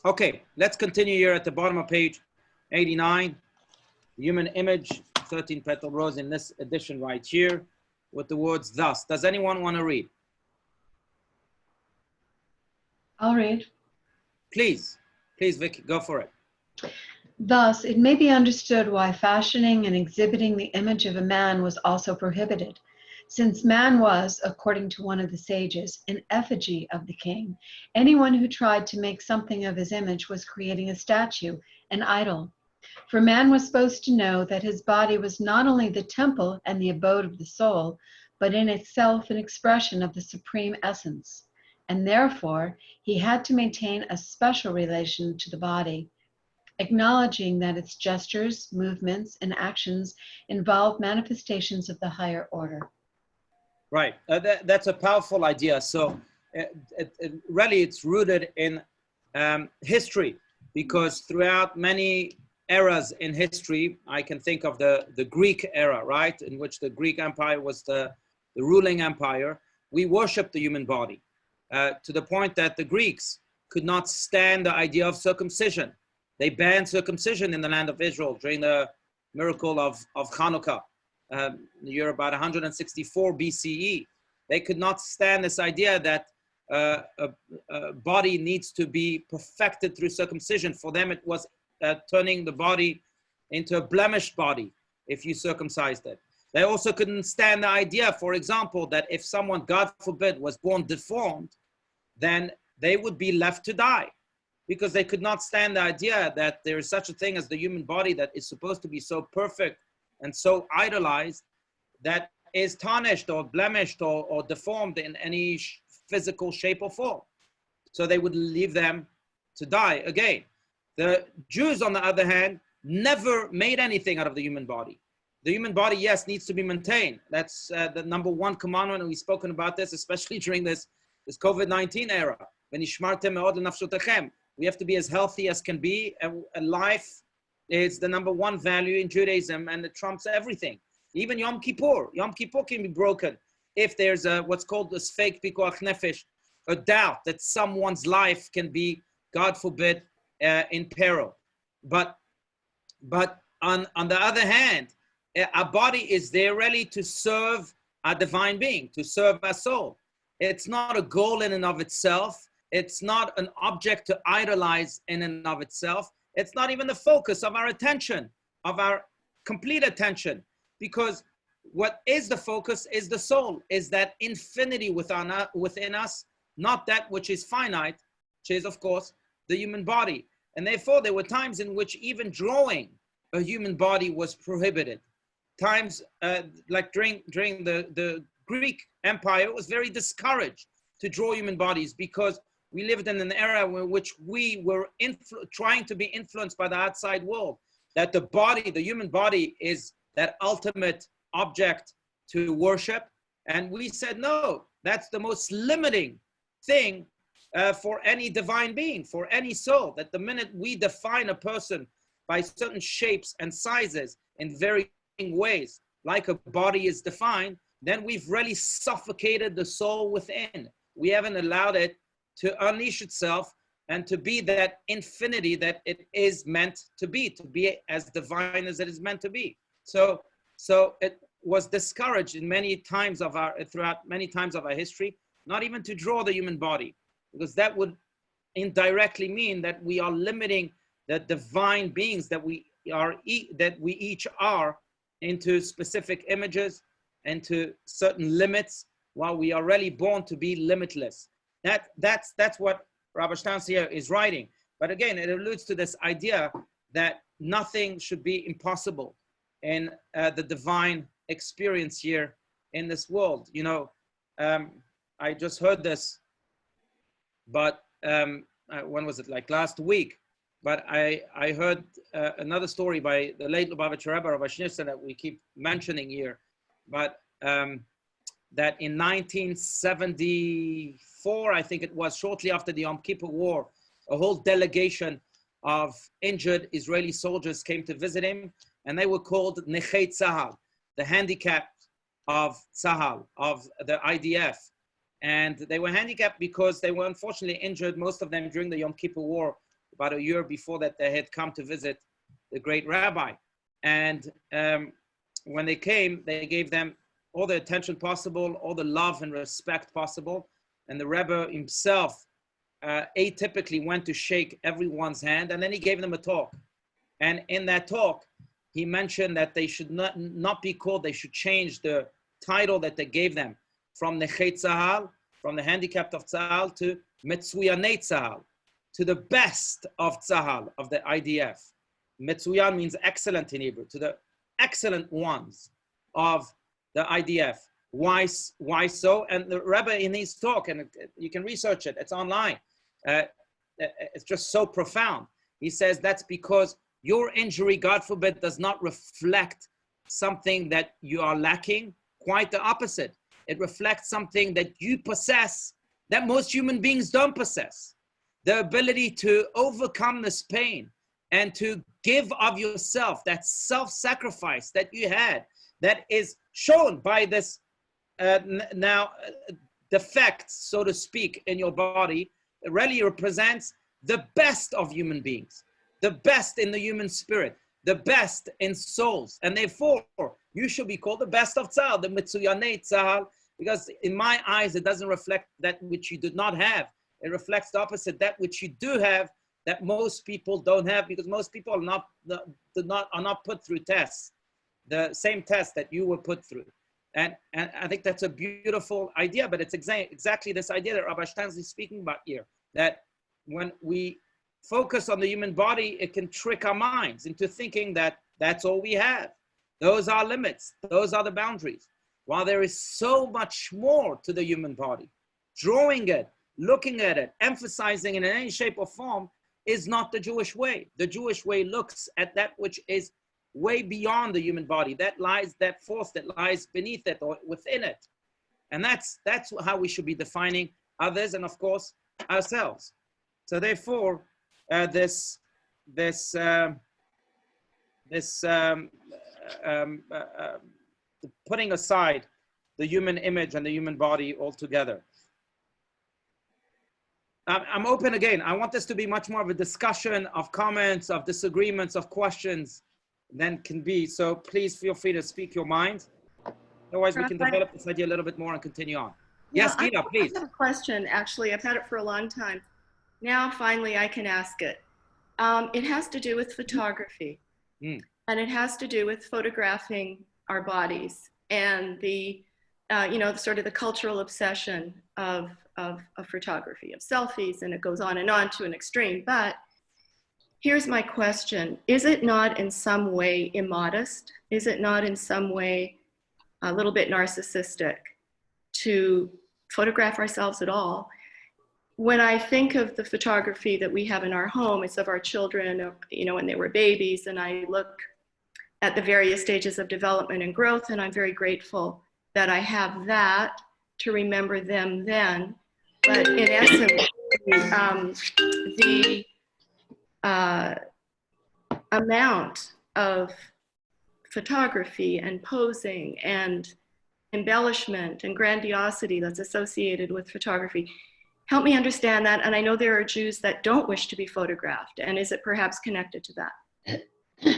Okay, let's continue here at the bottom of page 89. Human image, 13 Petalled Rose in this edition right here with the words thus. Does anyone want to read? I'll read. Please, Vicky, go for it. Thus, it may be understood why fashioning and exhibiting the image of a man was also prohibited, since man was, according to one of the sages, an effigy of the king. Anyone who tried to make something of his image was creating a statue, an idol. For man was supposed to know that his body was not only the temple and the abode of the soul, but in itself an expression of the supreme essence. And therefore, he had to maintain a special relation to the body, acknowledging that its gestures, movements, and actions involve manifestations of the higher order. Right, that's a powerful idea. So really it's rooted in history, because throughout many eras in history, I can think of the Greek era, right, in which the Greek Empire was the ruling empire. We worshiped the human body to the point that the Greeks could not stand the idea of circumcision. They banned circumcision in the land of Israel during the miracle of Hanukkah, the year about 164 BCE. They could not stand this idea that a body needs to be perfected through circumcision. For them, it was turning the body into a blemished body if you circumcised it. They also couldn't stand the idea, for example, that if someone, God forbid, was born deformed, then they would be left to die, because they could not stand the idea that there is such a thing as the human body that is supposed to be so perfect and so idolized that is tarnished or blemished or deformed in any physical shape or form. So they would leave them to die again. The Jews, on the other hand, never made anything out of the human body. The human body, yes, needs to be maintained. That's the number one commandment, and we've spoken about this, especially during this COVID-19 era. We have to be as healthy as can be, and life is the number one value in Judaism, and it trumps everything. Even Yom Kippur can be broken if there's what's called this fake pikuach nefesh, a doubt that someone's life can be, God forbid, in peril. But on the other hand, our body is there really to serve a divine being, to serve our soul. It's not a goal in and of itself. It's not an object to idolize in and of itself. It's not even the focus of our attention, of our complete attention, because what is the focus is the soul, is that infinity within us, not that which is finite, which is, of course, the human body. And therefore, there were times in which even drawing a human body was prohibited. Times like during the Greek Empire, it was very discouraged to draw human bodies, because we lived in an era in which we were trying to be influenced by the outside world, that the body, the human body, is that ultimate object to worship. And we said, no, that's the most limiting thing for any divine being, for any soul, that the minute we define a person by certain shapes and sizes in varying ways, like a body is defined, then we've really suffocated the soul within. We haven't allowed it to unleash itself and to be that infinity that it is meant to be as divine as it is meant to be. So it was discouraged in throughout many times of our history, not even to draw the human body, because that would indirectly mean that we are limiting the divine beings that we each are into specific images and to certain limits, while we are really born to be limitless. That's what Rabbi Steinsaltz here is writing. But again, it alludes to this idea that nothing should be impossible in the divine experience here in this world. You know, I just heard this, but when was it? Like last week. But I heard another story by the late Lubavitcher Rebbe, Rabbi Schneerson, that we keep mentioning here. But that in 1974, I think it was, shortly after the Yom Kippur War, a whole delegation of injured Israeli soldiers came to visit him, and they were called Nechei Tzahal, the handicapped of Tzahal, of the IDF. And they were handicapped because they were unfortunately injured, most of them during the Yom Kippur War, about a year before that, they had come to visit the great rabbi. And when they came, they gave them all the attention possible, all the love and respect possible. And the Rebbe himself atypically went to shake everyone's hand, and then he gave them a talk. And in that talk, he mentioned that they should not be called, they should change the title that they gave them from Nechei Tzahal, from the handicapped of Tzahal, to Metzuyanei Tzahal, to the best of Tzahal, of the IDF. Metzuyan means excellent in Hebrew, to the excellent ones of the IDF. Why so? And the Rebbe in his talk, and you can research it, it's online. It's just so profound. He says that's because your injury, God forbid, does not reflect something that you are lacking. Quite the opposite. It reflects something that you possess that most human beings don't possess. The ability to overcome this pain and to give of yourself, that self-sacrifice that you had, that is shown by this defect, so to speak, in your body, it really represents the best of human beings, the best in the human spirit, the best in souls. And therefore, you should be called the best of Tzahal, the Metzuyanei Tzahal, because in my eyes, it doesn't reflect that which you did not have. It reflects the opposite, that which you do have, that most people don't have, because most people are not put through tests, the same test that you were put through. And I think that's a beautiful idea, but it's exactly this idea that Rabbi Steinsaltz is speaking about here, that when we focus on the human body, it can trick our minds into thinking that that's all we have. Those are limits. Those are the boundaries. While there is so much more to the human body, drawing it, looking at it, emphasizing it in any shape or form is not the Jewish way. The Jewish way looks at that which is way beyond the human body, that force that lies beneath it or within it. And that's how we should be defining others and, of course, ourselves. So therefore, putting aside the human image and the human body altogether. I'm open again. I want this to be much more of a discussion of comments, of disagreements, of questions than can be. So please feel free to speak your mind. Otherwise, we can develop this idea a little bit more and continue on. Yeah, yes, Gina, please. I have a question, actually. I've had it for a long time. Now, finally, I can ask it. It has to do with photography. And it has to do with photographing our bodies and the, sort of the cultural obsession of photography, of selfies, and it goes on and on to an extreme. But here's my question. Is it not in some way immodest? Is it not in some way a little bit narcissistic to photograph ourselves at all? When I think of the photography that we have in our home, it's of our children, when they were babies, and I look at the various stages of development and growth, and I'm very grateful that I have that to remember them then. But in essence, the amount of photography and posing and embellishment and grandiosity that's associated with photography, help me understand that. And I know there are Jews that don't wish to be photographed. And is it perhaps connected to that?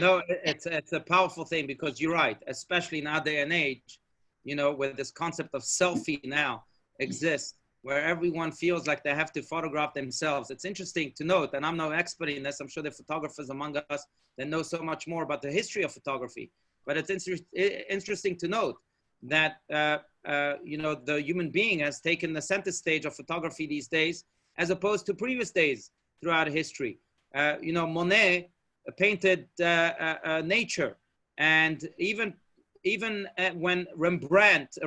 No, it's a powerful thing, because you're right, especially in our day and age, where this concept of selfie now exists, where everyone feels like they have to photograph themselves. It's interesting to note, and I'm no expert in this, I'm sure there are photographers among us that know so much more about the history of photography, but it's interesting to note that, the human being has taken the center stage of photography these days, as opposed to previous days throughout history. Monet painted nature, and even when Rembrandt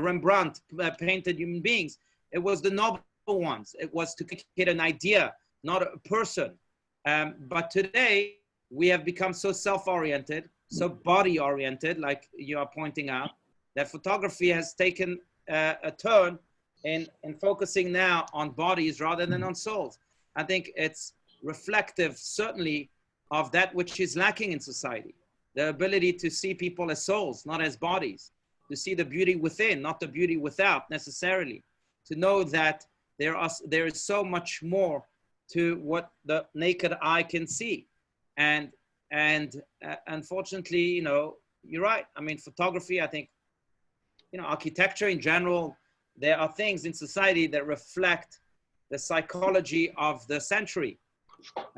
painted human beings, it was the noble ones. It was to create an idea, not a person. But today, we have become so self-oriented, so body-oriented, like you are pointing out, that photography has taken a turn in focusing now on bodies rather than on souls. I think it's reflective, certainly, of that which is lacking in society. The ability to see people as souls, not as bodies. To see the beauty within, not the beauty without necessarily. To know that there is so much more to what the naked eye can see. And unfortunately, you know, you're right. I mean, photography, I think, you know, architecture in general, there are things in society that reflect the psychology of the century.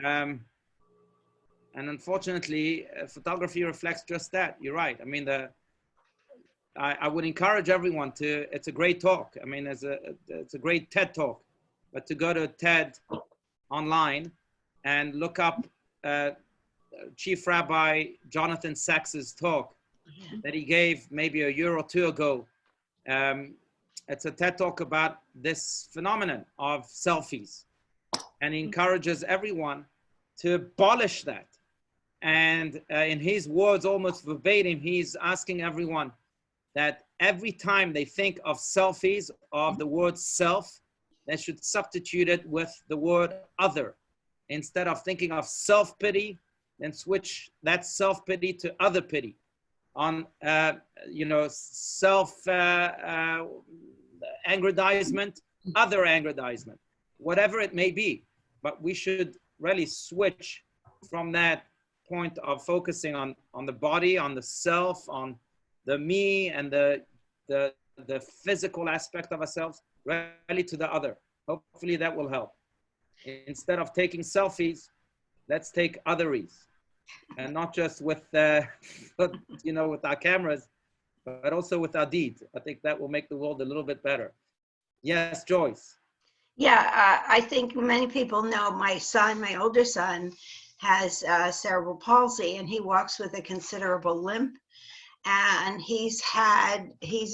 And unfortunately, photography reflects just that. You're right. I mean, I would encourage everyone to, it's a great talk. I mean, it's a great TED talk, but to go to TED online and look up Chief Rabbi Jonathan Sacks's talk that he gave maybe a year or two ago. It's a TED talk about this phenomenon of selfies, and he encourages everyone to abolish that. And in his words, almost verbatim, he's asking everyone that every time they think of selfies, of the word self, they should substitute it with the word other. Instead of thinking of self-pity, then switch that self-pity to other pity. On, you know, self-aggrandizement, other aggrandizement, whatever it may be. But we should really switch from that point of focusing on the body, on the self, on the me, and the physical aspect of ourselves, really to the other. Hopefully that will help. Instead of taking selfies, let's take otheries. And not just with, you know, with our cameras, but also with our deeds. I think that will make the world a little bit better. Yes, Joyce. Yeah, I think many people know my son, my older son, has cerebral palsy, and he walks with a considerable limp. And he's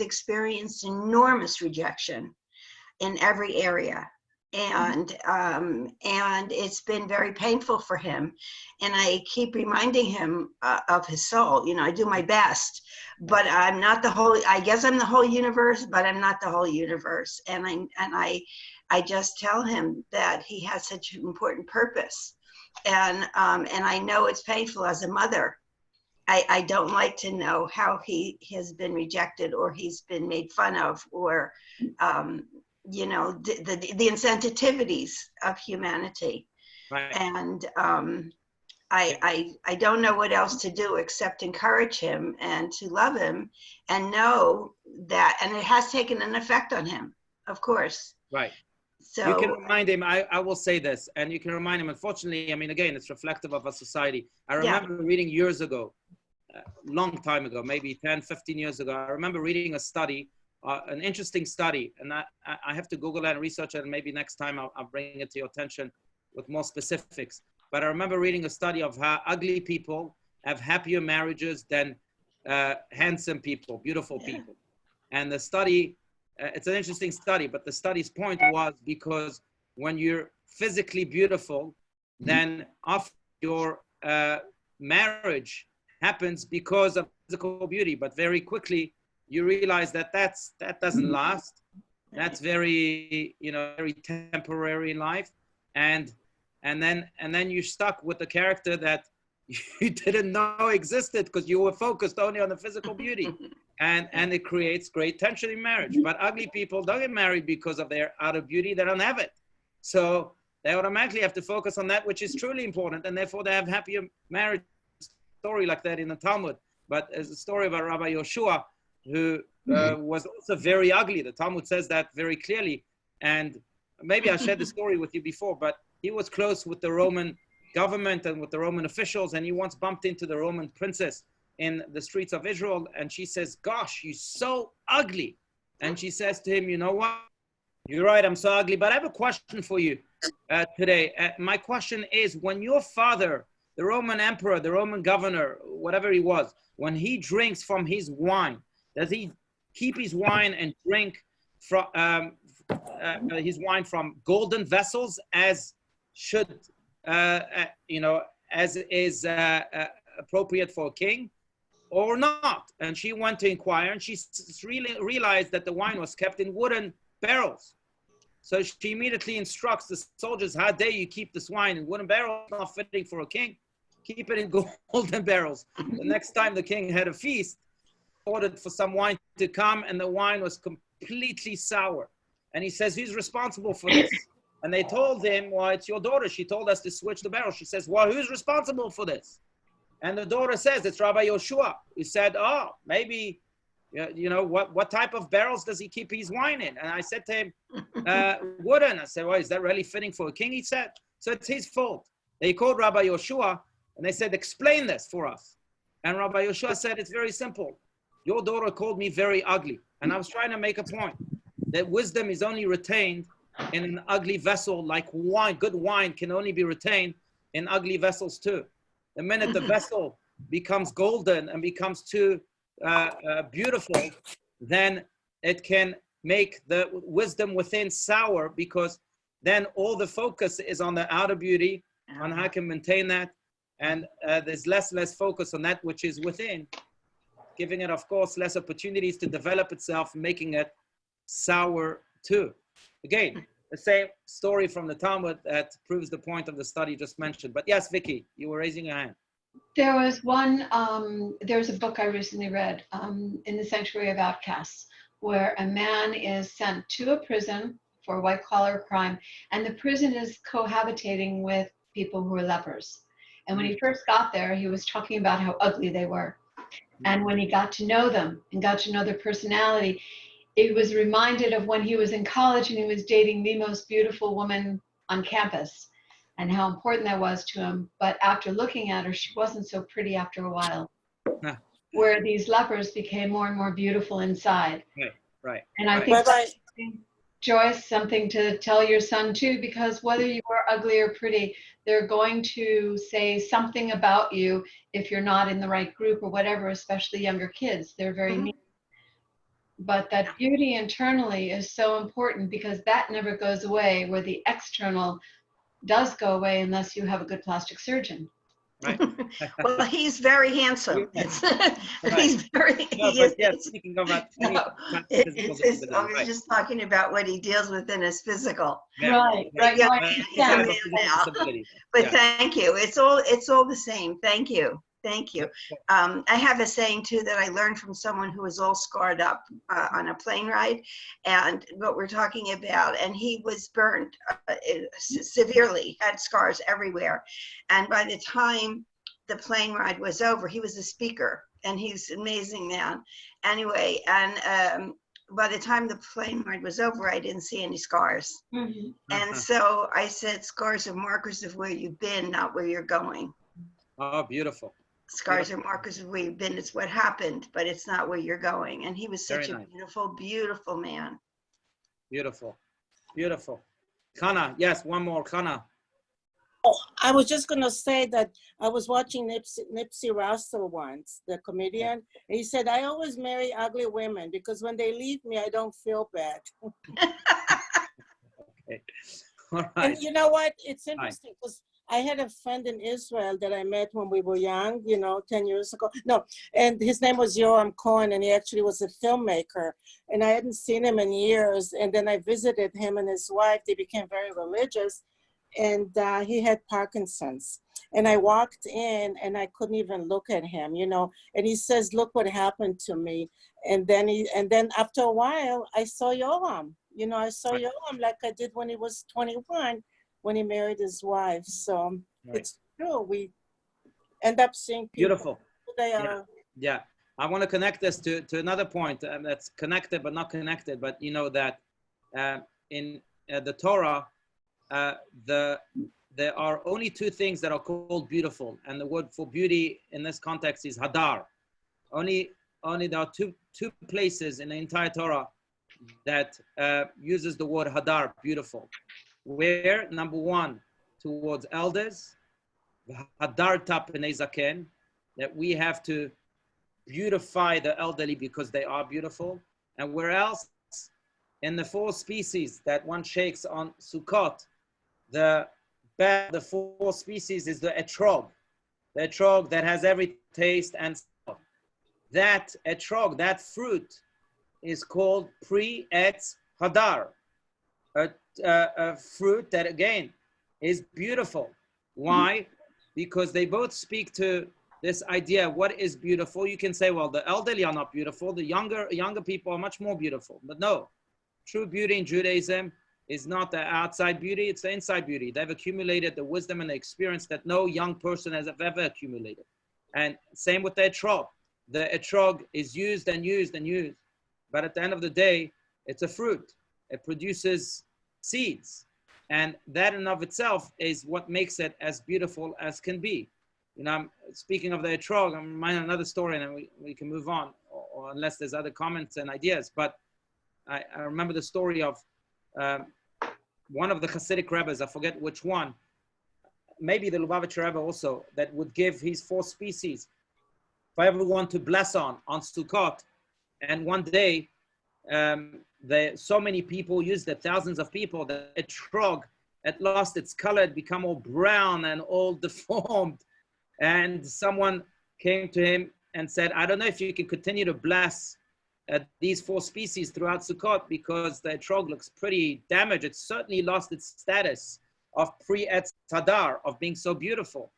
experienced enormous rejection in every area. And it's been very painful for him. And I keep reminding him of his soul. You know, I do my best, but I'm not the whole, I guess I'm the whole universe, but I'm not the whole universe. And I just tell him that he has such an important purpose. And I know it's painful as a mother. I don't like to know how he has been rejected, or he's been made fun of, or, you know, the insensitivities of humanity. Right. And I don't know what else to do except encourage him and to love him and know that, and it has taken an effect on him, of course. Right. So you can remind him, I will say this, and you can remind him, unfortunately, I mean, again, it's reflective of our society. I remember reading years ago, long time ago, maybe 10, 15 years ago, I remember reading a study, an interesting study, and I have to Google that and research it, and maybe next time I'll bring it to your attention with more specifics. But I remember reading a study of how ugly people have happier marriages than handsome people, beautiful people. And the study, it's an interesting study, but the study's point was because when you're physically beautiful, then often your marriage happens because of physical beauty, but very quickly you realize that that doesn't last. That's very, you know, very temporary in life, and then you're stuck with the character that you didn't know existed because you were focused only on the physical beauty, and it creates great tension in marriage. But ugly people don't get married because of their outer beauty; they don't have it, so they automatically have to focus on that which is truly important, and therefore they have happier marriage. Story like that in the Talmud, but as a story about Rabbi Yoshua, who was also very ugly. The Talmud says that very clearly, and maybe I shared the story with you before, but he was close with the Roman government and with the Roman officials, and he once bumped into the Roman princess in the streets of Israel, and she says, "Gosh, you're so ugly," and she says to him, "You know what? You're right, I'm so ugly, but I have a question for you today. My question is, when your father, the Roman emperor, the Roman governor, whatever he was, when he drinks from his wine, does he keep his wine and drink from his wine from golden vessels, as should, you know, as is appropriate for a king, or not?" And she went to inquire, and she really realized that the wine was kept in wooden barrels. So she immediately instructs the soldiers, "How dare you keep this wine in wooden barrels? Not fitting for a king. Keep it in golden barrels." The next time the king had a feast, ordered for some wine to come, and the wine was completely sour. And he says, "Who's responsible for this?" And they told him, well, it's your daughter. She told us to switch the barrel. She says, well, who's responsible for this? And the daughter says, it's Rabbi Yoshua. He said, oh, maybe, you know, what type of barrels does he keep his wine in? And I said to him, wooden. I said, well, is that really fitting for a king? He said, so it's his fault. They called Rabbi Yoshua and they said, explain this for us. And Rabbi Yoshua said, it's very simple. Your daughter called me very ugly. And I was trying to make a point that wisdom is only retained in an ugly vessel, like wine. Good wine can only be retained in ugly vessels too. The minute the vessel becomes golden and becomes too beautiful, then it can make the wisdom within sour, because then all the focus is on the outer beauty, on how I can maintain that. And there's less focus on that which is within, giving it, of course, less opportunities to develop itself, making it sour too. Again, the same story from the Talmud that proves the point of the study just mentioned. But yes, Vicky, you were raising your hand. There was one, there's a book I recently read, In the Sanctuary of Outcasts, where a man is sent to a prison for a white-collar crime, and the prison is cohabitating with people who are lepers. And when he first got there, he was talking about how ugly they were. And when he got to know them and got to know their personality, it was reminded of when he was in college and he was dating the most beautiful woman on campus and how important that was to him. But after looking at her, she wasn't so pretty after a while. Where these lepers became more and more beautiful inside. Right. And I think that's, Joyce, something to tell your son too, because whether you are ugly or pretty, they're going to say something about you if you're not in the right group or whatever, especially younger kids. They're very mean. But that beauty internally is so important, because that never goes away, where the external does go away unless you have a good plastic surgeon. Right. Well, he's very handsome. He's very. Speaking about I was just talking about what he deals with in his physical. Right. But thank you. It's all the same. Thank you. I have a saying too that I learned from someone who was all scarred up on a plane ride, and what we're talking about, and he was burned severely, had scars everywhere. And by the time the plane ride was over, he was a speaker, and he's an amazing man. Anyway, and by the time the plane ride was over, I didn't see any scars. And so I said, scars are markers of where you've been, not where you're going. Oh, beautiful. Scars are markers of where you've been. It's what happened, but it's not where you're going. And he was such a beautiful, beautiful man. Beautiful. Chana, yes, one more, Chana. Oh, I was just going to say that I was watching Nipsey Russell once, the comedian. And he said, I always marry ugly women because when they leave me, I don't feel bad. Okay. All right. And you know what? It's interesting because I had a friend in Israel that I met when we were young, 10 years ago. No, and his name was Yoram Cohen, and he actually was a filmmaker. And I hadn't seen him in years. And then I visited him and his wife. They became very religious. And he had Parkinson's. And I walked in and I couldn't even look at him, And he says, look what happened to me. And then after a while, I saw Yoram. I saw Yoram like I did when he was 21. When he married his wife. So it's true. We end up seeing people. Beautiful. Who they are. Yeah. I want to connect this to another point that's connected but not connected. But that in the Torah, there are only two things that are called beautiful. And the word for beauty in this context is hadar. Only there are two places in the entire Torah that uses the word hadar, beautiful. Where, number one, towards elders, hadarta pnei zaken, that we have to beautify the elderly because they are beautiful. And where else? In the four species that one shakes on Sukkot, the four species is the etrog that has every taste and smell. That etrog, that fruit, is called pri etz hadar. A fruit that again is beautiful. Why? Because they both speak to this idea, what is beautiful? You can say, well, the elderly are not beautiful. The younger people are much more beautiful. But no, true beauty in Judaism is not the outside beauty, it's the inside beauty. They've accumulated the wisdom and the experience that no young person has ever accumulated. And same with the etrog. The etrog is used and used and used. But at the end of the day, it's a fruit. It produces seeds. And that in of itself is what makes it as beautiful as can be. You know, I'm speaking of the etrog, I'm reminding another story and then we can move on, or unless there's other comments and ideas. But I remember the story of one of the Hasidic rabbis, I forget which one, maybe the Lubavitcher Rebbe also, that would give his 4 species for everyone to bless on Sukkot. And one day, so many people used it, thousands of people, that etrog had lost its color, it become all brown and all deformed. And someone came to him and said, I don't know if you can continue to bless these 4 species throughout Sukkot, because the etrog looks pretty damaged. It's certainly lost its status of pre-Etz Hadar, of being so beautiful.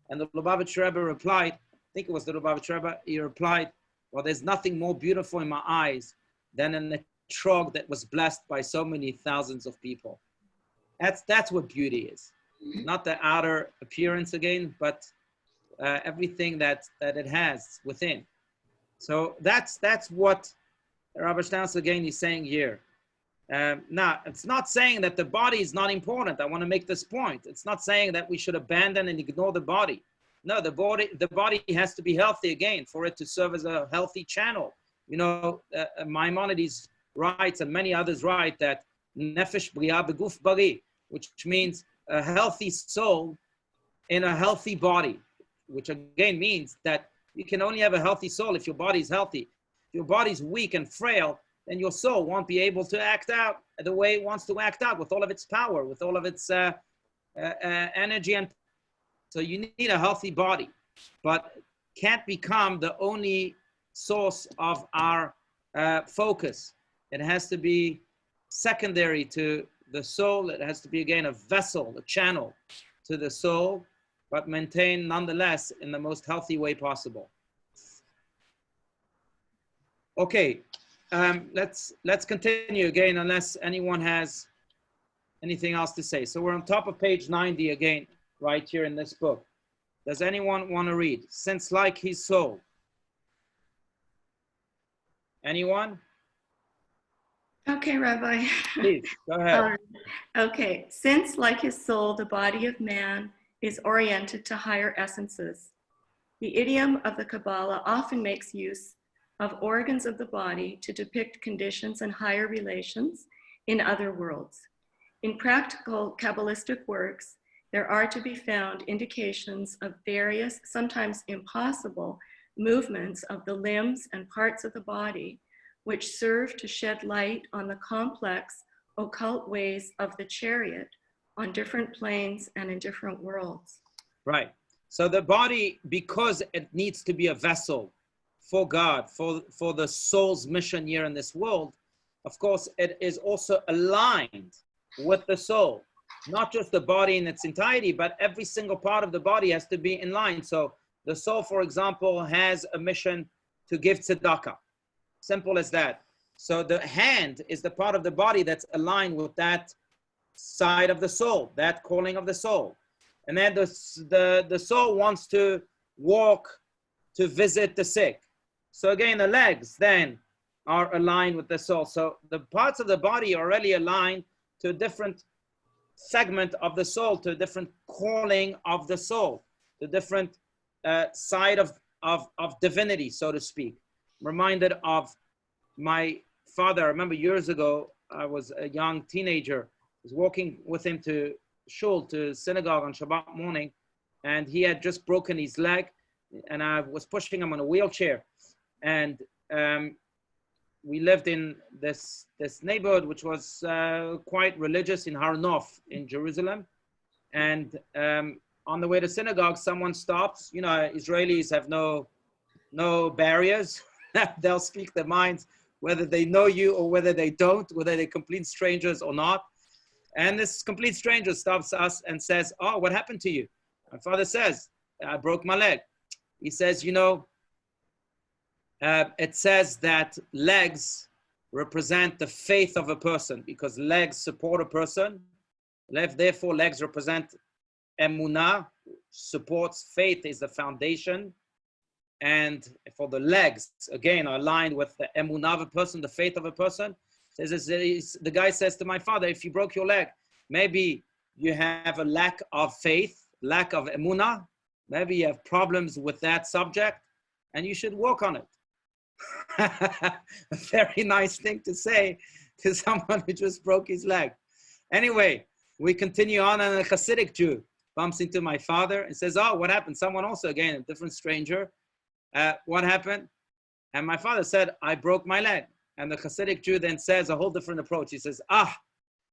And the Lubavitcher Rebbe replied, I think it was the Lubavitcher Rebbe, he replied, well, there's nothing more beautiful in my eyes than an etrog that was blessed by so many thousands of people. That's what beauty is. Not the outer appearance again, but everything that it has within. So that's what Rabbi Steinsaltz again is saying here. Now, it's not saying that the body is not important. I want to make this point. It's not saying that we should abandon and ignore the body. No, the body has to be healthy again for it to serve as a healthy channel. You know, Maimonides writes, and many others write, that nefesh bria beguf bari, which means a healthy soul in a healthy body, which again means that you can only have a healthy soul if your body is healthy. If your body is weak and frail, then your soul won't be able to act out the way it wants to act out, with all of its power, with all of its energy. And so you need a healthy body, but can't become the only source of our focus. It has to be secondary to the soul. It has to be, again, a vessel, a channel to the soul, but maintained nonetheless in the most healthy way possible. Okay, let's continue again, unless anyone has anything else to say. So we're on top of page 90 again, right here in this book. Does anyone want to read? Since like his soul. Anyone? Okay, Rabbi. Please, go ahead. Okay, since like his soul, the body of man is oriented to higher essences. The idiom of the Kabbalah often makes use of organs of the body to depict conditions and higher relations in other worlds. In practical Kabbalistic works, there are to be found indications of various, sometimes impossible, movements of the limbs and parts of the body, which serve to shed light on the complex, occult ways of the chariot on different planes and in different worlds. Right. So the body, because it needs to be a vessel for God, for the soul's mission here in this world, of course, it is also aligned with the soul. Not just the body in its entirety, but every single part of the body has to be in line. So the soul, for example, has a mission to give tzedakah. Simple as that. So the hand is the part of the body that's aligned with that side of the soul, that calling of the soul. And then the soul wants to walk to visit the sick. So again, the legs then are aligned with the soul. So the parts of the body are already aligned to a different segment of the soul, to a different calling of the soul, to a different side of divinity, so to speak. I'm reminded of my father. I remember years ago, I was a young teenager. I was walking with him to shul, to synagogue on Shabbat morning, and he had just broken his leg, and I was pushing him on a wheelchair. And we lived in this neighborhood, which was quite religious, in Har Nof in Jerusalem. And on the way to synagogue, someone stops. You know, Israelis have no barriers. They'll speak their minds, whether they know you or whether they don't, whether they're complete strangers or not. And this complete stranger stops us and says, "Oh, what happened to you?" My father says, "I broke my leg." He says, "You know, it says that legs represent the faith of a person, because legs support a person. Therefore, legs represent emunah, supports faith, is the foundation. And for the legs, again, are aligned with the emunah of a person, the faith of a person. The guy says to my father, if you broke your leg, maybe you have a lack of faith, lack of emunah, maybe you have problems with that subject, and you should work on it. A very nice thing to say to someone who just broke his leg. Anyway, we continue on, and a Hasidic Jew bumps into my father and says, oh, what happened? Someone also, again, a different stranger. What happened? And my father said, I broke my leg. And the Hasidic Jew then says a whole different approach. He says,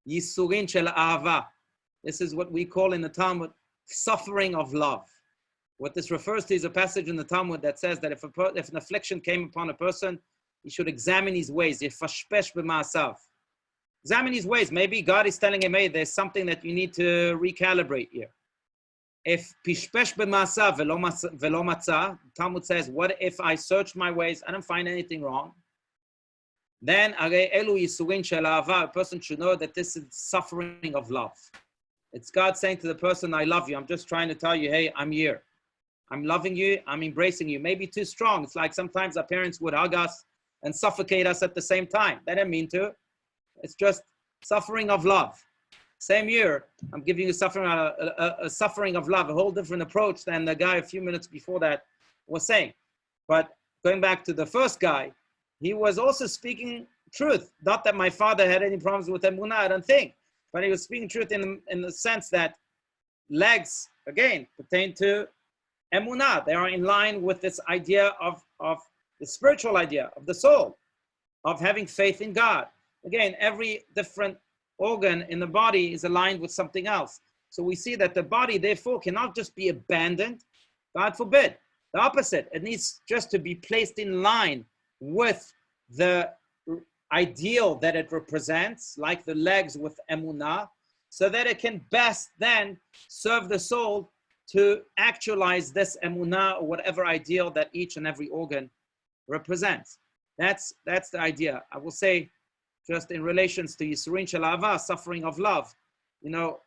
yisurin shel ahava. This is what we call in the Talmud suffering of love. What this refers to is a passage in the Talmud that says that if an affliction came upon a person, he should examine his ways. Yefashpesh b'ma'asav. Examine his ways. Maybe God is telling him, hey, there's something that you need to recalibrate here. If pishpesh b'ma'asav velo matzah, Talmud says, what if I searched my ways, I don't find anything wrong? Then a person should know that this is suffering of love. It's God saying to the person, I love you. I'm just trying to tell you, hey, I'm here. I'm loving you. I'm embracing you. Maybe too strong. It's like sometimes our parents would hug us and suffocate us at the same time. They didn't mean to. It's just suffering of love. Same year, I'm giving you a suffering of love, a whole different approach than the guy a few minutes before that was saying. But going back to the first guy, he was also speaking truth. Not that my father had any problems with emunah, I don't think. But he was speaking truth in the sense that legs, again, pertain to emunah. They are in line with this idea of the spiritual idea of the soul, of having faith in God. Again, every different organ in the body is aligned with something else. So we see that the body, therefore, cannot just be abandoned. God forbid. The opposite. It needs just to be placed in line with the ideal that it represents, like the legs with emunah, so that it can best then serve the soul to actualize this emunah or whatever ideal that each and every organ represents. That's the idea. I will say, just in relations to Yisurin shel ahava, suffering of love, you know,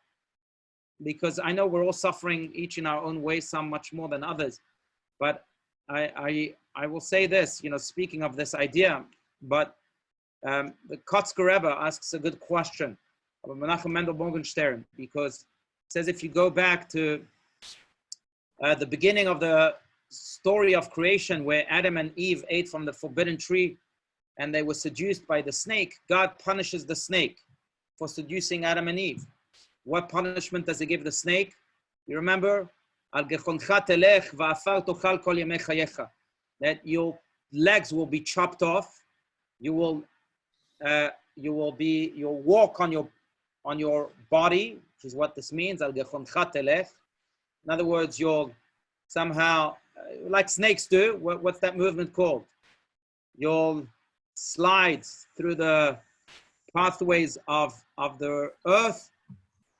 because I know we're all suffering each in our own way, some much more than others. But I will say this, you know, speaking of this idea, but the Kotzker Rebbe asks a good question of Menachem Mendel Morgenstern, because it says if you go back to the beginning of the story of creation, where Adam and Eve ate from the forbidden tree and they were seduced by the snake, God punishes the snake for seducing Adam and Eve. What punishment does he give the snake? You remember? That your legs will be chopped off. You'll walk on your body, which is what this means. In other words, you'll somehow, like snakes do, what's that movement called? You'll slide through the pathways of the earth,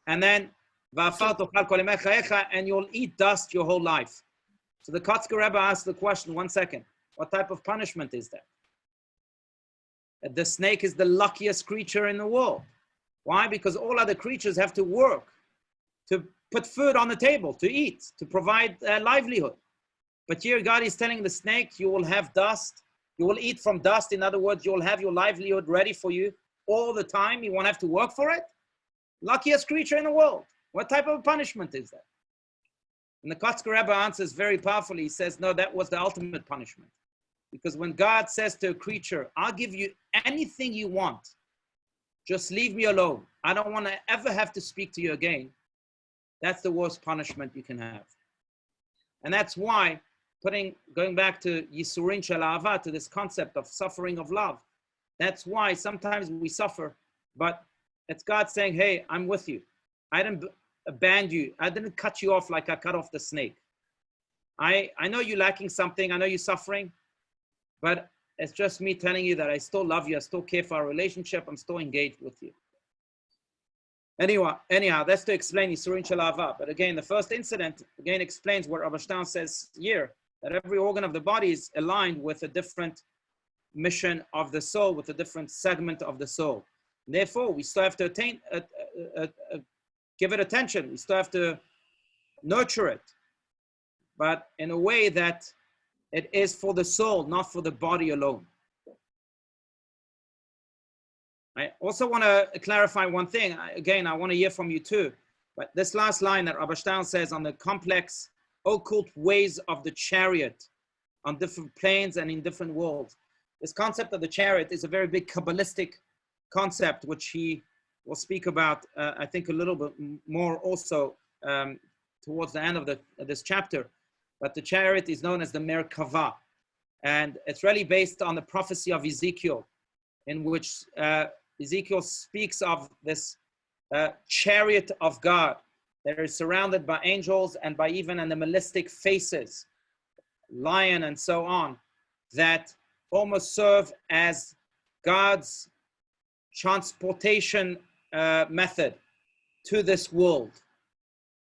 and then and you'll eat dust your whole life. So the Kotzker Rebbe asked the question, 1 second, what type of punishment is that? The snake is the luckiest creature in the world. Why? Because all other creatures have to work to put food on the table, to eat, to provide livelihood. But here God is telling the snake, you will have dust. You will eat from dust. In other words, you will have your livelihood ready for you all the time. You won't have to work for it. Luckiest creature in the world. What type of punishment is that? And the Kotzker Rebbe answers very powerfully. He says, no, that was the ultimate punishment. Because when God says to a creature, I'll give you anything you want, just leave me alone. I don't want to ever have to speak to you again. That's the worst punishment you can have. And that's why, going back to Yisurin shel ahava, to this concept of suffering of love, that's why sometimes we suffer, but it's God saying, hey, I'm with you. I didn't abandon you. I didn't cut you off like I cut off the snake. I know you're lacking something. I know you're suffering, but it's just me telling you that I still love you. I still care for our relationship. I'm still engaged with you. Anyhow, that's to explain Yisurin shel ahava. But again, the first incident, again, explains what Rabbi Stein says here, that every organ of the body is aligned with a different mission of the soul, with a different segment of the soul. Therefore, we still have to give it attention. We still have to nurture it, but in a way that it is for the soul, not for the body alone. I also want to clarify one thing. Again, I want to hear from you too. But this last line that Rabbi Stein says on the complex, occult ways of the chariot on different planes and in different worlds. This concept of the chariot is a very big Kabbalistic concept, which he will speak about, I think, a little bit more also towards the end of this chapter. But the chariot is known as the Merkava. And it's really based on the prophecy of Ezekiel, in which Ezekiel speaks of this chariot of God that is surrounded by angels and by even animalistic faces, lion and so on, that almost serve as God's transportation method to this world.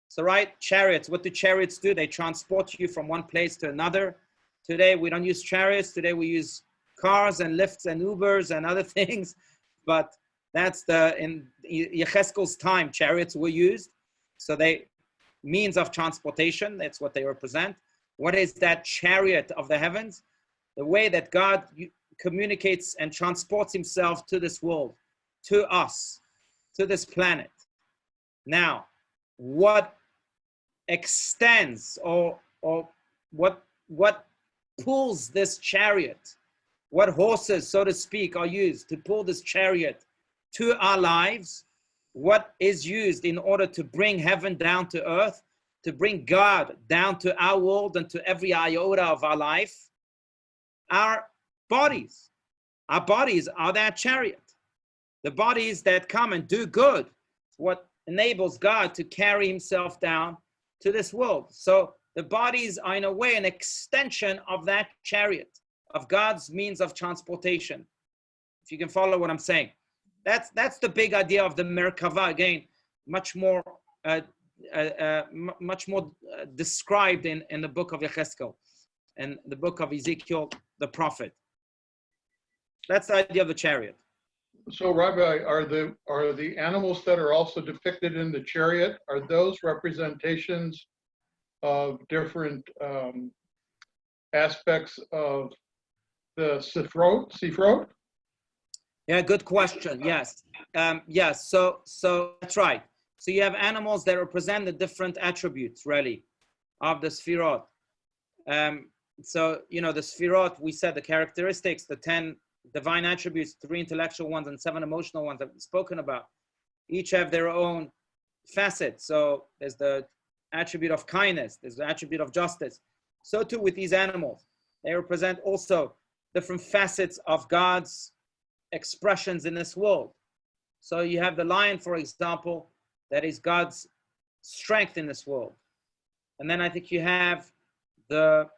So, right, chariots, what do chariots do? They transport you from one place to another. Today, we don't use chariots. Today, we use cars and lifts and Ubers and other things. But that's in Yecheskel's time, chariots were used. So they, means of transportation, that's what they represent. What is that chariot of the heavens? The way that God communicates and transports himself to this world, to us, to this planet. Now, what extends or what pulls this chariot? What horses, so to speak, are used to pull this chariot to our lives? What is used in order to bring heaven down to earth, to bring God down to our world and to every iota of our life? Our bodies. Our bodies are that chariot. The bodies that come and do good, what enables God to carry himself down to this world. So the bodies are in a way an extension of that chariot, of God's means of transportation. If you can follow what I'm saying. That's the big idea of the Merkava. Again, much more described in the book of Yecheskel and the book of Ezekiel, the prophet. That's the idea of the chariot. So, Rabbi, are the animals that are also depicted in the chariot, are those representations of different aspects of the Sifrot? Yeah, good question. Yes. Yes. So that's right. So you have animals that represent the different attributes, really, of the Sfirot. So, you know, the Sfirot, we said the characteristics, the 10 divine attributes, 3 intellectual ones and 7 emotional ones that we've spoken about, each have their own facets. So there's the attribute of kindness, there's the attribute of justice. So too with these animals. They represent also different facets of God's expressions in this world. So you have the lion, for example, that is God's strength in this world. And then I think you have the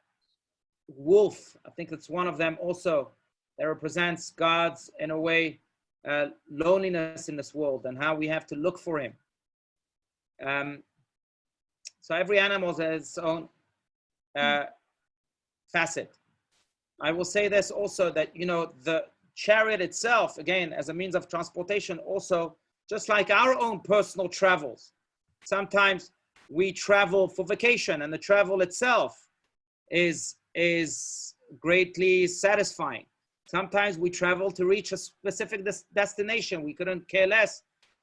wolf. I think it's one of them also that represents God's, in a way, loneliness in this world and how we have to look for him. So every animal has its own facet. I will say this also, that, you know, the chariot itself, again, as a means of transportation, also, just like our own personal travels. Sometimes we travel for vacation and the travel itself is greatly satisfying. Sometimes we travel to reach a specific destination. We couldn't care less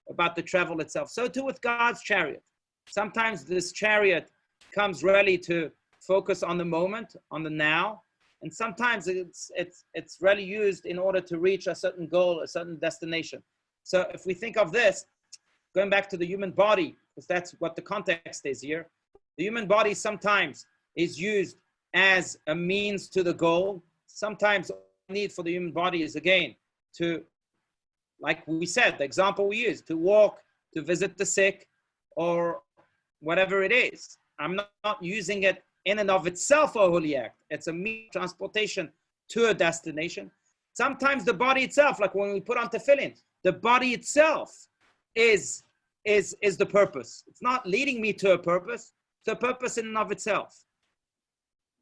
about the travel itself. So too with God's chariot. Sometimes this chariot comes really to focus on the moment, on the now. And sometimes it's really used in order to reach a certain goal, a certain destination. So if we think of this, going back to the human body, because that's what the context is here, the human body sometimes is used as a means to the goal. Sometimes the need for the human body is, again, to, like we said, the example we used, to walk, to visit the sick, or whatever it is. I'm not using it in and of itself a holy act. It's a means of transportation to a destination. Sometimes the body itself, like when we put on tefillin, the body itself is the purpose. It's not leading me to a purpose. It's a purpose in and of itself.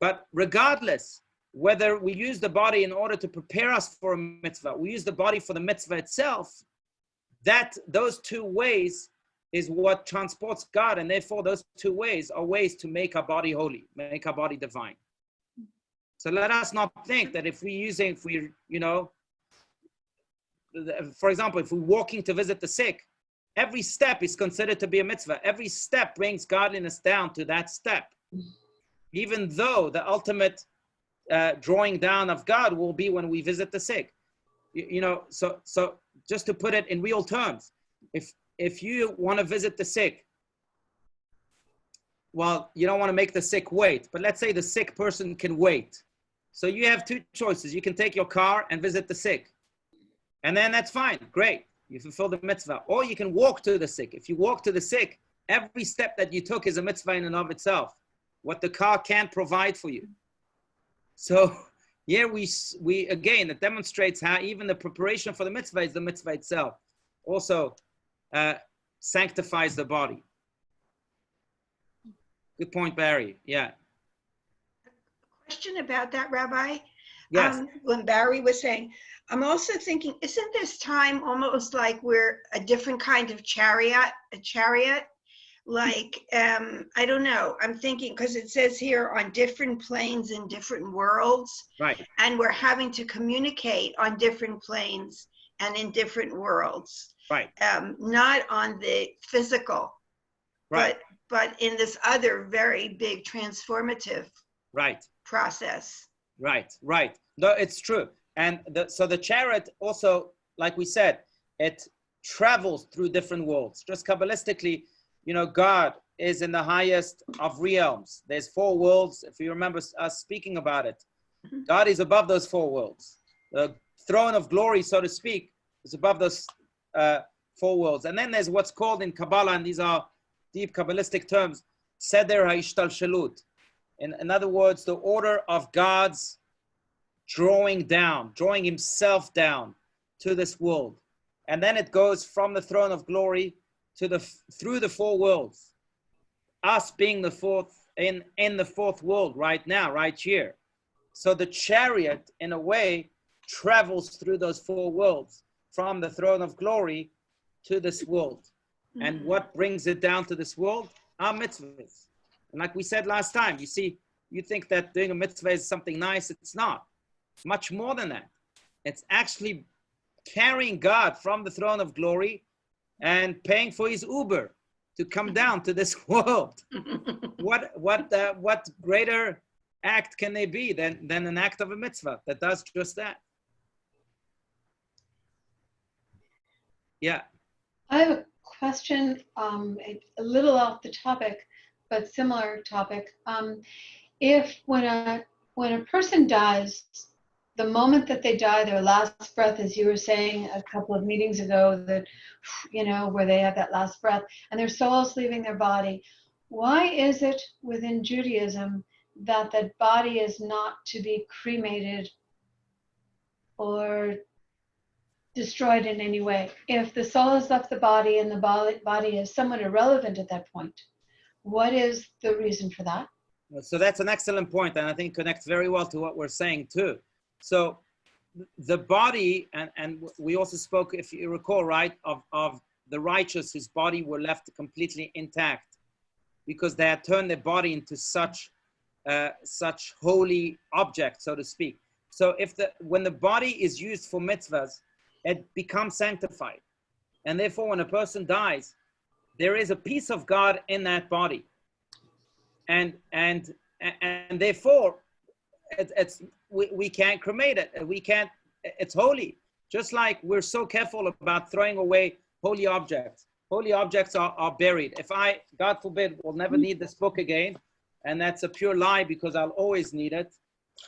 But regardless, whether we use the body in order to prepare us for a mitzvah, we use the body for the mitzvah itself, that those two ways is what transports God, and therefore those two ways are ways to make our body holy, make our body divine. So let us not think that if we're you know, for example, if we're walking to visit the sick, every step is considered to be a mitzvah. Every step brings godliness down to that step, even though the ultimate drawing down of God will be when we visit the sick. You know, so just to put it in real terms, if you want to visit the sick, well, you don't want to make the sick wait, but let's say the sick person can wait. So you have two choices. You can take your car and visit the sick, and then that's fine, great. You fulfill the mitzvah. Or you can walk to the sick. If you walk to the sick, every step that you took is a mitzvah in and of itself, what the car can't provide for you. So here we again, it demonstrates how even the preparation for the mitzvah is the mitzvah itself. Also sanctifies the body. Good point, Barry. Yeah. Question about that, Rabbi? Yes. When Barry was saying, I'm also thinking, isn't this time almost like we're a different kind of chariot? Like, I don't know. I'm thinking, because it says here on different planes in different worlds. Right. And we're having to communicate on different planes and in different worlds. Right. Not on the physical, right. but in this other very big transformative process. Right. No, it's true. And so the chariot also, like we said, it travels through different worlds. Just Kabbalistically, you know, God is in the highest of realms. There's 4 worlds. If you remember us speaking about it, God is above those 4 worlds. The throne of glory, so to speak, is above those 4 worlds. And then there's what's called in Kabbalah, and these are deep Kabbalistic terms, Seder HaIshtalshalut. In other words, the order of God's drawing himself down to this world. And then it goes from the throne of glory to through the 4 worlds. Us being the fourth in the 4th world right now, right here. So the chariot, in a way, travels through those 4 worlds, from the throne of glory to this world. Mm-hmm. And what brings it down to this world? Our mitzvahs. And like we said last time, you see, you think that doing a mitzvah is something nice. It's not. It's much more than that. It's actually carrying God from the throne of glory and paying for his Uber to come down to this world. What greater act can there be than an act of a mitzvah that does just that? Yeah. I have a question, a little off the topic, but similar topic. If when a person dies, the moment that they die, their last breath, as you were saying a couple of meetings ago, that, you know, where they have that last breath and their soul's leaving their body, why is it within Judaism that that body is not to be cremated or destroyed in any way? If the soul has left the body and the body is somewhat irrelevant at that point, what is the reason for that? So that's an excellent point, and I think connects very well to what we're saying too. So the body, and we also spoke, if you recall, right, of the righteous whose body were left completely intact because they had turned their body into such holy object, so to speak. So when the body is used for mitzvahs, it becomes sanctified. And therefore, when a person dies, there is a piece of God in that body. And therefore, we can't cremate it. It's holy. Just like we're so careful about throwing away holy objects. Holy objects are buried. If I, God forbid, will never need this book again, and that's a pure lie because I'll always need it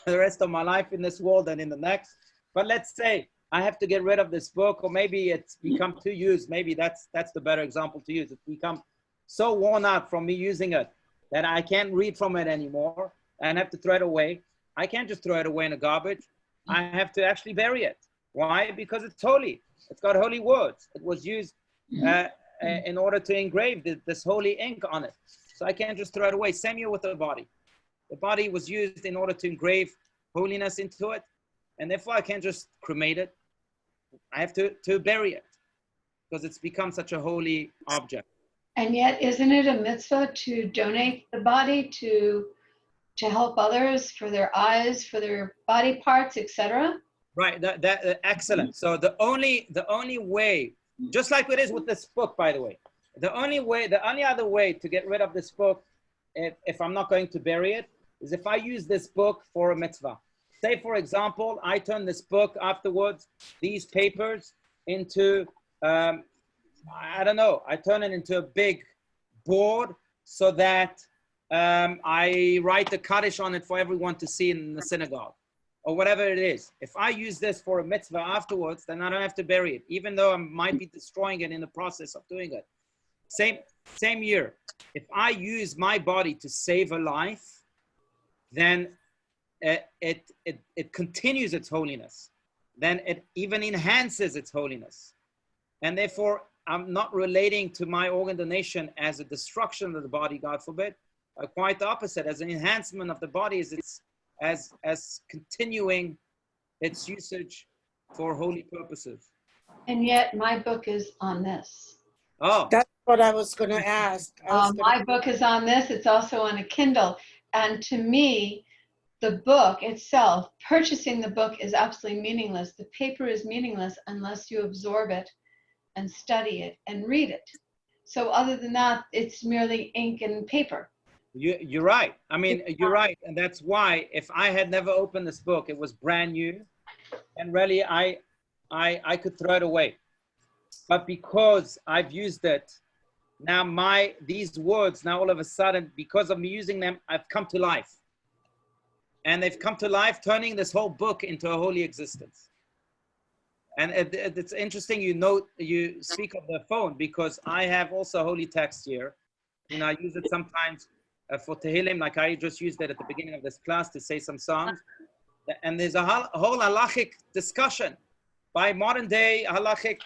for the rest of my life in this world and in the next. But let's say I have to get rid of this book, or maybe it's become too used. Maybe that's the better example to use. It's become so worn out from me using it that I can't read from it anymore and have to throw it away. I can't just throw it away in the garbage. I have to actually bury it. Why? Because it's holy. It's got holy words. It was used in order to engrave this holy ink on it. So I can't just throw it away. Same here with the body. The body was used in order to engrave holiness into it. And therefore I can't just cremate it. I have to bury it because it's become such a holy object. And yet, isn't it a mitzvah to donate the body to help others for their eyes, for their body parts, etc.? Right, that excellent. So the only way, just like it is with this book, by the way, the only other way to get rid of this book, if I'm not going to bury it, is if I use this book for a mitzvah. Say, for example, I turn this book afterwards, these papers, into, I don't know, I turn it into a big board so that I write the Kaddish on it for everyone to see in the synagogue, or whatever it is. If I use this for a mitzvah afterwards, then I don't have to bury it, even though I might be destroying it in the process of doing it. Same year, if I use my body to save a life, then it continues its holiness. Then it even enhances its holiness. And therefore, I'm not relating to my organ donation as a destruction of the body, God forbid. Quite the opposite, as an enhancement of the body, as continuing its usage for holy purposes. And yet my book is on this. Oh, That's what I was going to ask. My book is on this. It's also on a Kindle. And to me, the book itself, purchasing the book is absolutely meaningless. The paper is meaningless unless you absorb it and study it and read it. So other than that, it's merely ink and paper. you're right. I mean, you're right. And that's why if I had never opened this book, it was brand new. And really, I could throw it away. But because I've used it, now these words, now all of a sudden, because of me using them, I've come to life. And they've come to life, turning this whole book into a holy existence. And it's interesting, you speak of the phone, because I have also holy text here. You know, I use it sometimes for Tehillim, like I just used it at the beginning of this class to say some songs. And there's a whole halachic discussion by modern day halachic,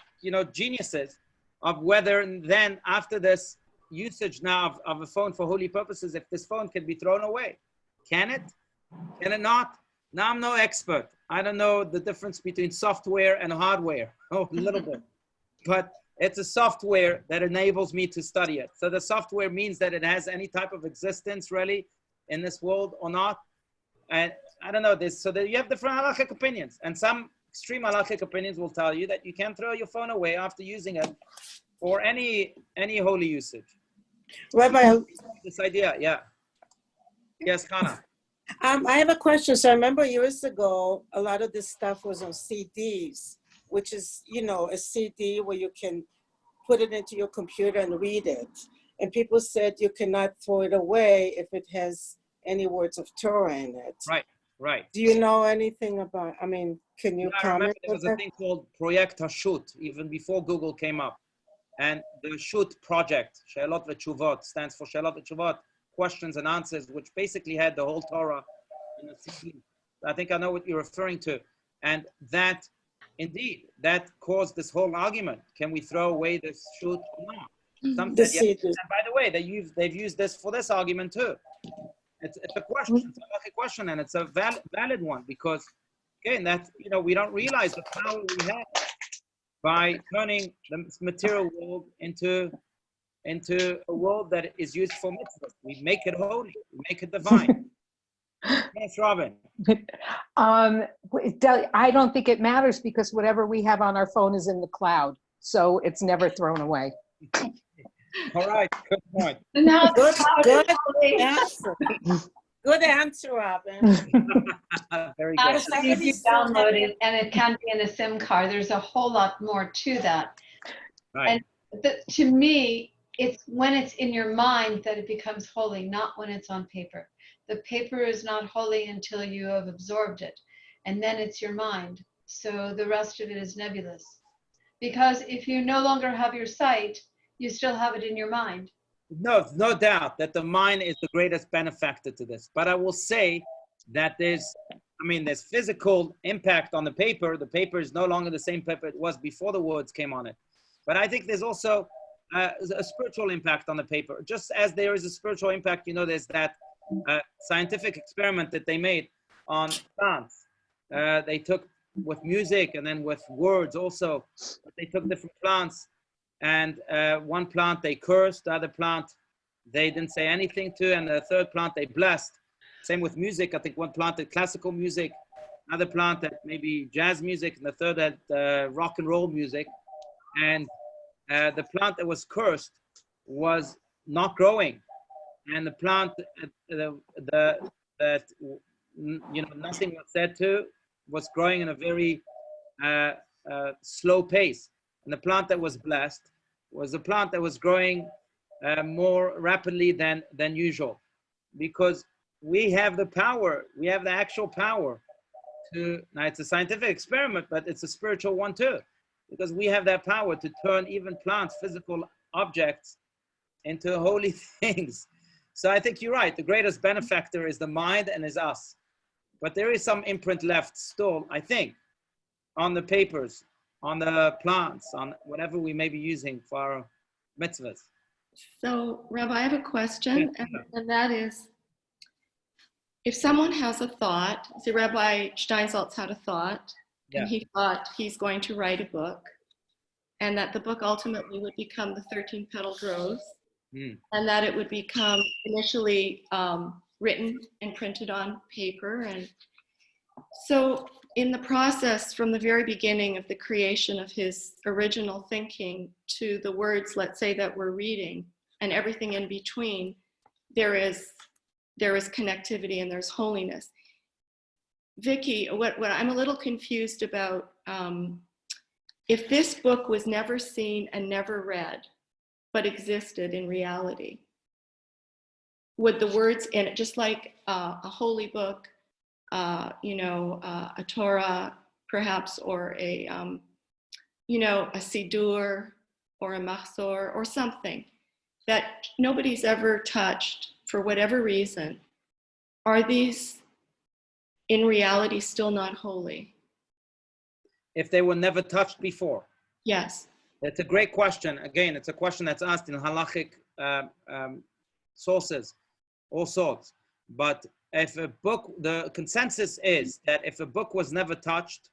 geniuses of whether then after this usage now of a phone for holy purposes, if this phone can be thrown away. Can it? Can it not? Now I'm no expert. I don't know the difference between software and hardware. Oh, a little bit. But it's a software that enables me to study it. So the software means that it has any type of existence really in this world or not. And I don't know this. So that you have different halachic opinions. And some extreme halachic opinions will tell you that you can throw your phone away after using it for any holy usage. Rabbi, This idea, yeah. Yes, Hannah. I have a question. So I remember years ago, a lot of this stuff was on CDs, which is, a CD where you can put it into your computer and read it. And people said you cannot throw it away if it has any words of Torah in it. Right. Do you know anything about, can you comment? I remember there was a thing called Project Hashut, even before Google came up. And the Shut project, She'alot V'Tshuvot, stands for She'alot V'Tshuvot, questions and answers, which basically had the whole Torah in a CD. I think I know what you're referring to. And that, indeed, that caused this whole argument. Can we throw away this Shut or not? Some said yes. And by the way, they've used this for this argument too. It's a question, it's a question, and it's a valid one, because again, that we don't realize the power we have by turning the material world into a world that is used for mitzvahs. We make it holy, we make it divine. Yes, Robin. I don't think it matters, because whatever we have on our phone is in the cloud, so it's never thrown away. All right, good point. Now Good answer. Good answer, Robin. Very good. You download it, and it can be in a SIM card. There's a whole lot more to that. Right. And to me, it's when it's in your mind that it becomes holy, not when it's on paper. The paper is not holy until you have absorbed it, and then it's your mind. So the rest of it is nebulous. Because if you no longer have your sight, you still have it in your mind. No doubt that the mind is the greatest benefactor to this. But I will say that there's physical impact on the paper. The paper is no longer the same paper it was before the words came on it. But I think there's also a spiritual impact on the paper. Just as there is a spiritual impact, there's that scientific experiment that they made on plants. They took with music and then with words also. They took different plants, and one plant they cursed, the other plant they didn't say anything to, and the third plant they blessed. Same with music. I think one plant had classical music, another plant had maybe jazz music, and the third had rock and roll music. And the plant that was cursed was not growing, and the plant that nothing was said to was growing in a very slow pace. And the plant that was blessed was the plant that was growing more rapidly than usual, because we have the power, we have the actual power to, now it's a scientific experiment, but it's a spiritual one too, because we have that power to turn even plants, physical objects, into holy things. So I think you're right. The greatest benefactor is the mind and is us. But there is some imprint left still, I think, on the papers, on the plants, on whatever we may be using for our mitzvahs. So, Rabbi, I have a question, and that is, if someone has a thought, so Rabbi Steinsaltz had a thought, and he thought he's going to write a book, and that the book ultimately would become the 13 Petalled Rose, and that it would become initially written and printed on paper. And so in the process, from the very beginning of the creation of his original thinking to the words, let's say, that we're reading, and everything in between, there is connectivity and there's holiness. Vicky, what I'm a little confused about, if this book was never seen and never read, but existed in reality, would the words in it, just like a holy book, a Torah perhaps, or a Siddur or a Mahzor or something that nobody's ever touched for whatever reason, are these in reality still not holy? If they were never touched before? Yes. That's a great question. Again, it's a question that's asked in halachic sources, all sorts. But if a book, the consensus is that if a book was never touched,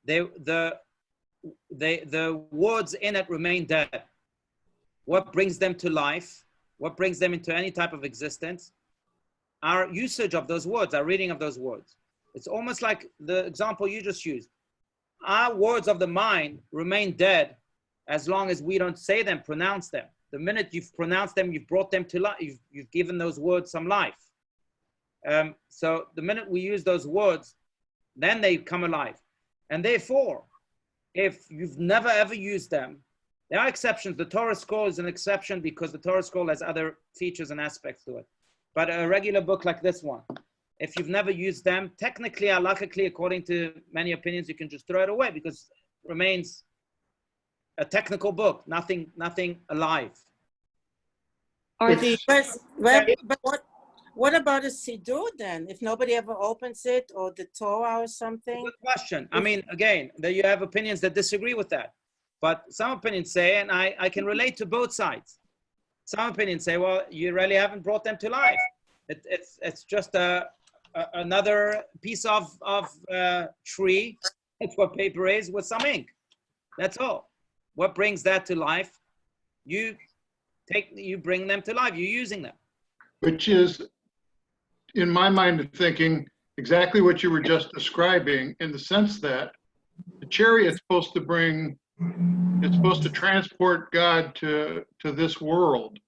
the words in it remain dead. What brings them to life, what brings them into any type of existence, our usage of those words, our reading of those words. It's almost like the example you just used. Our words of the mind remain dead as long as we don't say them, pronounce them. The minute you've pronounced them, you've brought them to life, you've given those words some life. So the minute we use those words, then they come alive. And therefore, if you've never ever used them, there are exceptions. The Torah scroll is an exception because the Torah scroll has other features and aspects to it. But a regular book like this one, if you've never used them, technically, halachically, according to many opinions, you can just throw it away because it remains a technical book, nothing alive. But what about a Siddur then? If nobody ever opens it, or the Torah or something? Good question. I mean, again, there you have opinions that disagree with that. But some opinions say, and I can relate to both sides. Some opinions say, well, you really haven't brought them to life. It's just another piece of tree. That's what paper is, with some ink. That's all. What brings that to life? You bring them to life. You're using them. Which is, in my mind of thinking, exactly what you were just describing, in the sense that the chariot's supposed to transport God to this world.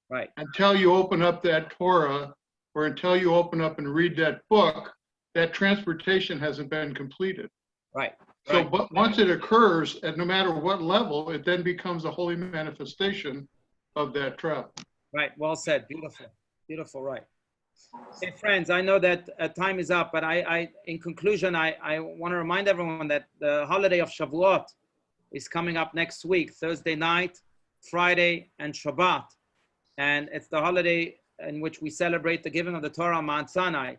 Right. Until you open up that Torah, or until you open up and read that book, that transportation hasn't been completed. Right. So, but once it occurs, at no matter what level, it then becomes a holy manifestation of that travel. Right. Well said. Beautiful. Beautiful. Right. Hey, friends, I know that time is up, but in conclusion, I want to remind everyone that the holiday of Shavuot is coming up next week, Thursday night, Friday, and Shabbat. And it's the holiday in which we celebrate the giving of the Torah on Mount Sinai.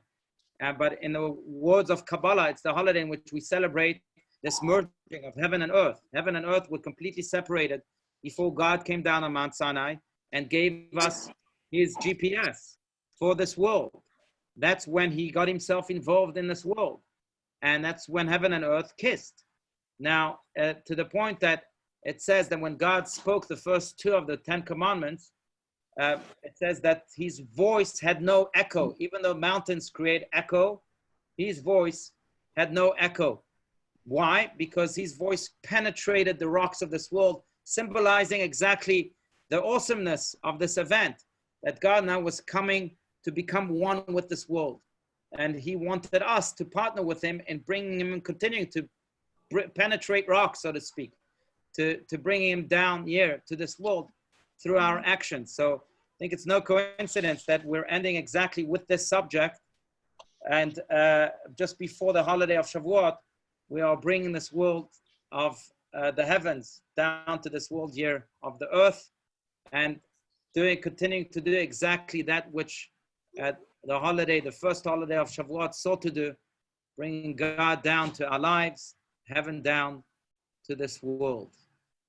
But in the words of Kabbalah, it's the holiday in which we celebrate this merging of heaven and earth. Heaven and earth were completely separated before God came down on Mount Sinai and gave us his GPS for this world. that's when he got himself involved in this world. And that's when heaven and earth kissed. Now, to the point that it says that when God spoke the first two of the 10 commandments, it says that his voice had no echo. Even though mountains create echo, his voice had no echo. Why? Because his voice penetrated the rocks of this world, symbolizing exactly the awesomeness of this event, that God now was coming to become one with this world. And he wanted us to partner with him in bringing him and continuing to penetrate rocks, so to speak, to bring him down here to this world through our actions. So I think it's no coincidence that we're ending exactly with this subject. And just before the holiday of Shavuot, we are bringing this world of the heavens down to this world here of the earth, and continuing to do exactly that which the holiday, the first holiday of Shavuot, sought to do, bringing God down to our lives, heaven down to this world.